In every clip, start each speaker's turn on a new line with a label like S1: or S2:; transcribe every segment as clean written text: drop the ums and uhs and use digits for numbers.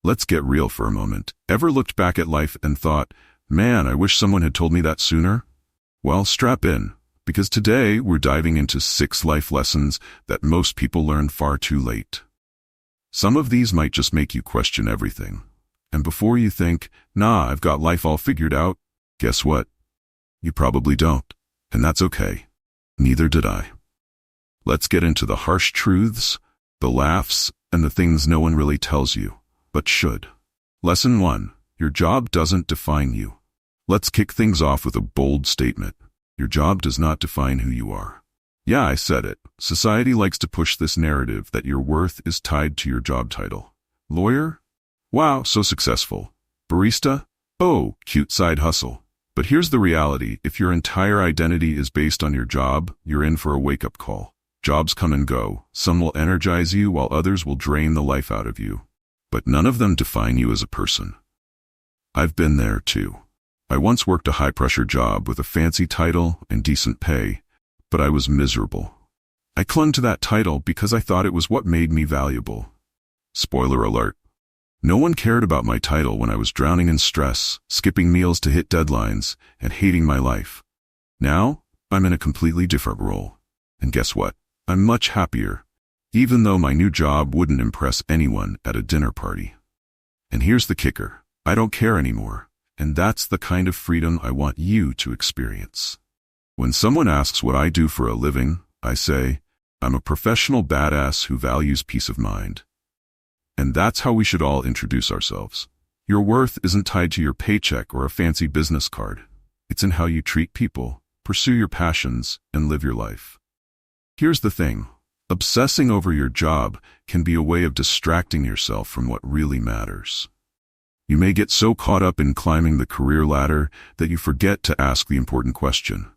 S1: Let's get real for a moment. Ever looked back at life and thought, man, I wish someone had told me that sooner? Well, strap in, because today we're diving into 6 life lessons that most people learn far too late. Some of these might just make you question everything. And before you think, nah, I've got life all figured out, guess what? You probably don't. And that's okay. Neither did I. Let's get into the harsh truths, the laughs, and the things no one really tells you, but should. Lesson 1. Your job doesn't define you. Let's kick things off with a bold statement. Your job does not define who you are. Yeah, I said it. Society likes to push this narrative that your worth is tied to your job title. Lawyer? Wow, so successful. Barista? Oh, cute side hustle. But here's the reality. If your entire identity is based on your job, you're in for a wake-up call. Jobs come and go. Some will energize you while others will drain the life out of you. But none of them define you as a person. I've been there too. I once worked a high-pressure job with a fancy title and decent pay, but I was miserable. I clung to that title because I thought it was what made me valuable. Spoiler alert. No one cared about my title when I was drowning in stress, skipping meals to hit deadlines, and hating my life. Now, I'm in a completely different role. And guess what? I'm much happier, even though my new job wouldn't impress anyone at a dinner party. And here's the kicker. I don't care anymore. And that's the kind of freedom I want you to experience. When someone asks what I do for a living, I say, I'm a professional badass who values peace of mind. And that's how we should all introduce ourselves. Your worth isn't tied to your paycheck or a fancy business card. It's in how you treat people, pursue your passions, and live your life. Here's the thing. Obsessing over your job can be a way of distracting yourself from what really matters. You may get so caught up in climbing the career ladder that you forget to ask the important question.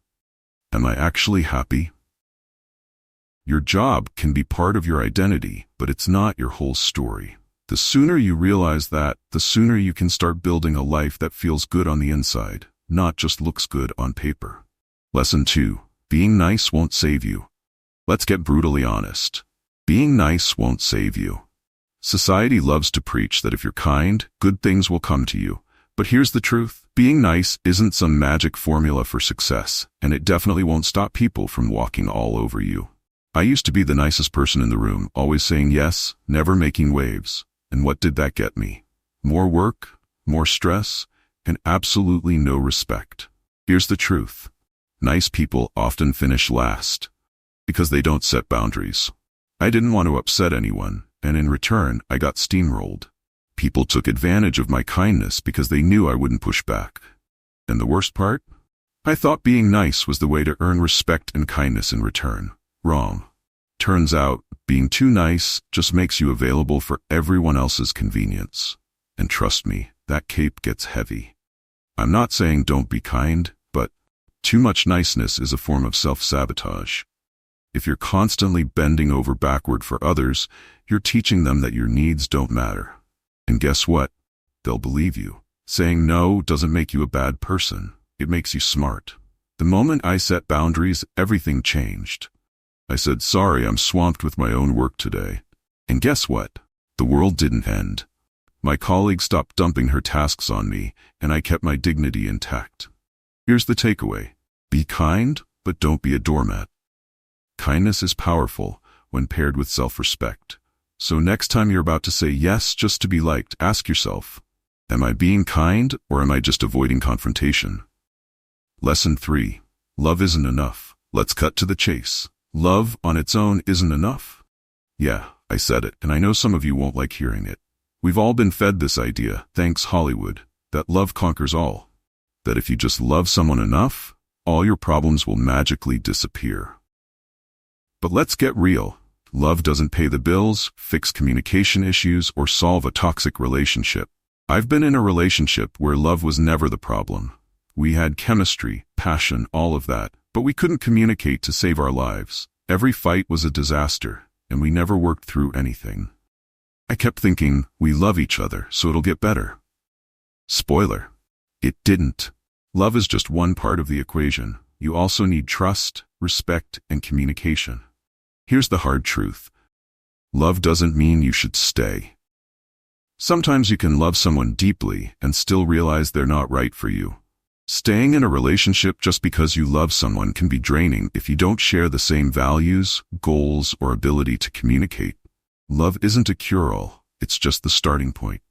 S1: Am I actually happy? Your job can be part of your identity, but it's not your whole story. The sooner you realize that, the sooner you can start building a life that feels good on the inside, not just looks good on paper. Lesson 2. Being nice won't save you. Let's get brutally honest. Being nice won't save you. Society loves to preach that if you're kind, good things will come to you. But here's the truth. Being nice isn't some magic formula for success, and it definitely won't stop people from walking all over you. I used to be the nicest person in the room, always saying yes, never making waves. And what did that get me? More work, more stress, and absolutely no respect. Here's the truth. Nice people often finish last because they don't set boundaries. I didn't want to upset anyone, and in return, I got steamrolled. People took advantage of my kindness because they knew I wouldn't push back. And the worst part? I thought being nice was the way to earn respect and kindness in return. Wrong. Turns out, being too nice just makes you available for everyone else's convenience. And trust me, that cape gets heavy. I'm not saying don't be kind, but too much niceness is a form of self-sabotage. If you're constantly bending over backward for others, you're teaching them that your needs don't matter. And guess what? They'll believe you. Saying no doesn't make you a bad person. It makes you smart. The moment I set boundaries, everything changed. I said, sorry, I'm swamped with my own work today. And guess what? The world didn't end. My colleague stopped dumping her tasks on me, and I kept my dignity intact. Here's the takeaway. Be kind, but don't be a doormat. Kindness is powerful when paired with self-respect. So next time you're about to say yes just to be liked, ask yourself, am I being kind or am I just avoiding confrontation? Lesson 3. Love isn't enough. Let's cut to the chase. Love on its own isn't enough. Yeah, I said it, and I know some of you won't like hearing it. We've all been fed this idea, thanks Hollywood, that love conquers all. That if you just love someone enough, all your problems will magically disappear. But let's get real. Love doesn't pay the bills, fix communication issues, or solve a toxic relationship. I've been in a relationship where love was never the problem. We had chemistry, passion, all of that, but we couldn't communicate to save our lives. Every fight was a disaster, and we never worked through anything. I kept thinking, we love each other, so it'll get better. Spoiler. It didn't. Love is just one part of the equation. You also need trust, respect, and communication. Here's the hard truth. Love doesn't mean you should stay. Sometimes you can love someone deeply and still realize they're not right for you. Staying in a relationship just because you love someone can be draining if you don't share the same values, goals, or ability to communicate. Love isn't a cure-all, it's just the starting point.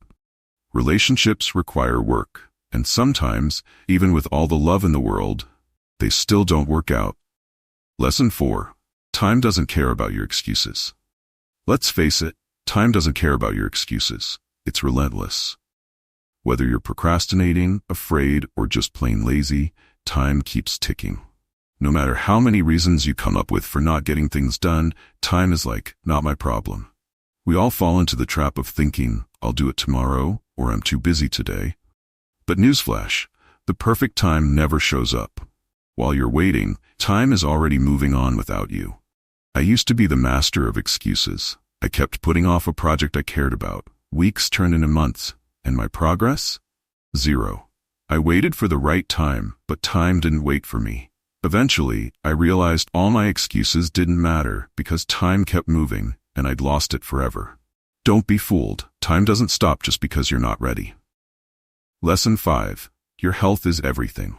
S1: Relationships require work, and sometimes, even with all the love in the world, they still don't work out. Lesson 4. Time doesn't care about your excuses. Let's face it, time doesn't care about your excuses. It's relentless. Whether you're procrastinating, afraid, or just plain lazy, time keeps ticking. No matter how many reasons you come up with for not getting things done, time is like, not my problem. We all fall into the trap of thinking, I'll do it tomorrow, or I'm too busy today. But newsflash, the perfect time never shows up. While you're waiting, time is already moving on without you. I used to be the master of excuses. I kept putting off a project I cared about. Weeks turned into months. And my progress? Zero. I waited for the right time, but time didn't wait for me. Eventually, I realized all my excuses didn't matter because time kept moving, and I'd lost it forever. Don't be fooled. Time doesn't stop just because you're not ready. Lesson 5. Your health is everything.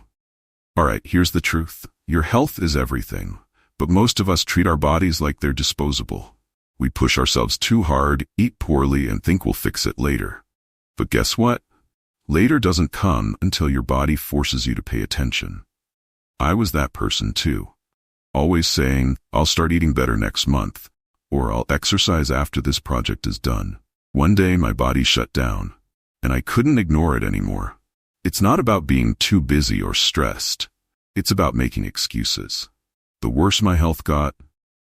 S1: Alright, here's the truth. Your health is everything, but most of us treat our bodies like they're disposable. We push ourselves too hard, eat poorly, and think we'll fix it later. But guess what? Later doesn't come until your body forces you to pay attention. I was that person too. Always saying, I'll start eating better next month, or I'll exercise after this project is done. One day my body shut down, and I couldn't ignore it anymore. It's not about being too busy or stressed. It's about making excuses. The worse my health got,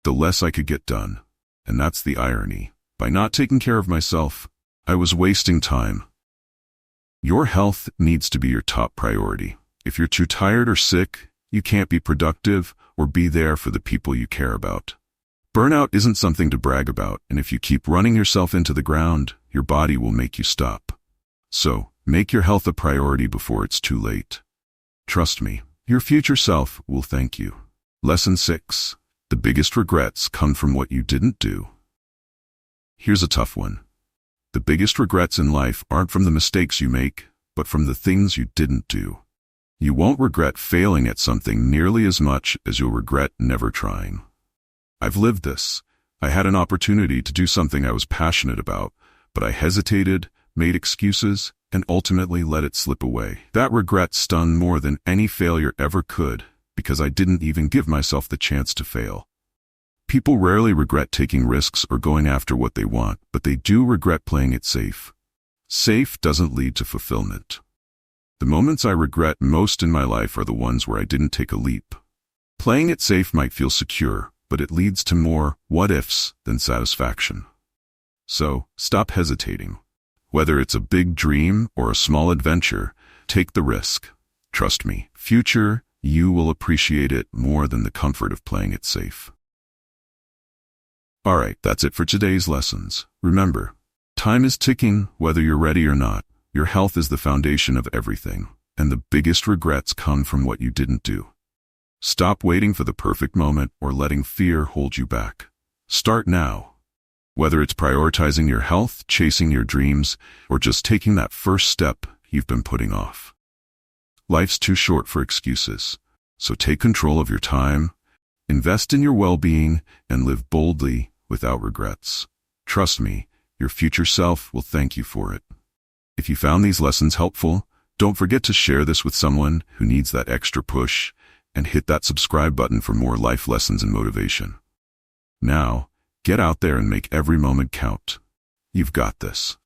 S1: the less I could get done. And that's the irony. By not taking care of myself, I was wasting time. Your health needs to be your top priority. If you're too tired or sick, you can't be productive or be there for the people you care about. Burnout isn't something to brag about, and if you keep running yourself into the ground, your body will make you stop. So, make your health a priority before it's too late. Trust me, your future self will thank you. Lesson 6. The biggest regrets come from what you didn't do. Here's a tough one. The biggest regrets in life aren't from the mistakes you make, but from the things you didn't do. You won't regret failing at something nearly as much as you'll regret never trying. I've lived this. I had an opportunity to do something I was passionate about, but I hesitated, made excuses, and ultimately let it slip away. That regret stung more than any failure ever could, because I didn't even give myself the chance to fail. People rarely regret taking risks or going after what they want, but they do regret playing it safe. Safe doesn't lead to fulfillment. The moments I regret most in my life are the ones where I didn't take a leap. Playing it safe might feel secure, but it leads to more what-ifs than satisfaction. So, stop hesitating. Whether it's a big dream or a small adventure, take the risk. Trust me, future, you will appreciate it more than the comfort of playing it safe. Alright, that's it for today's lessons. Remember, time is ticking whether you're ready or not. Your health is the foundation of everything, and the biggest regrets come from what you didn't do. Stop waiting for the perfect moment or letting fear hold you back. Start now. Whether it's prioritizing your health, chasing your dreams, or just taking that first step you've been putting off. Life's too short for excuses, so take control of your time, invest in your well-being, and live boldly without regrets. Trust me, your future self will thank you for it. If you found these lessons helpful, don't forget to share this with someone who needs that extra push, and hit that subscribe button for more life lessons and motivation. Now, get out there and make every moment count. You've got this.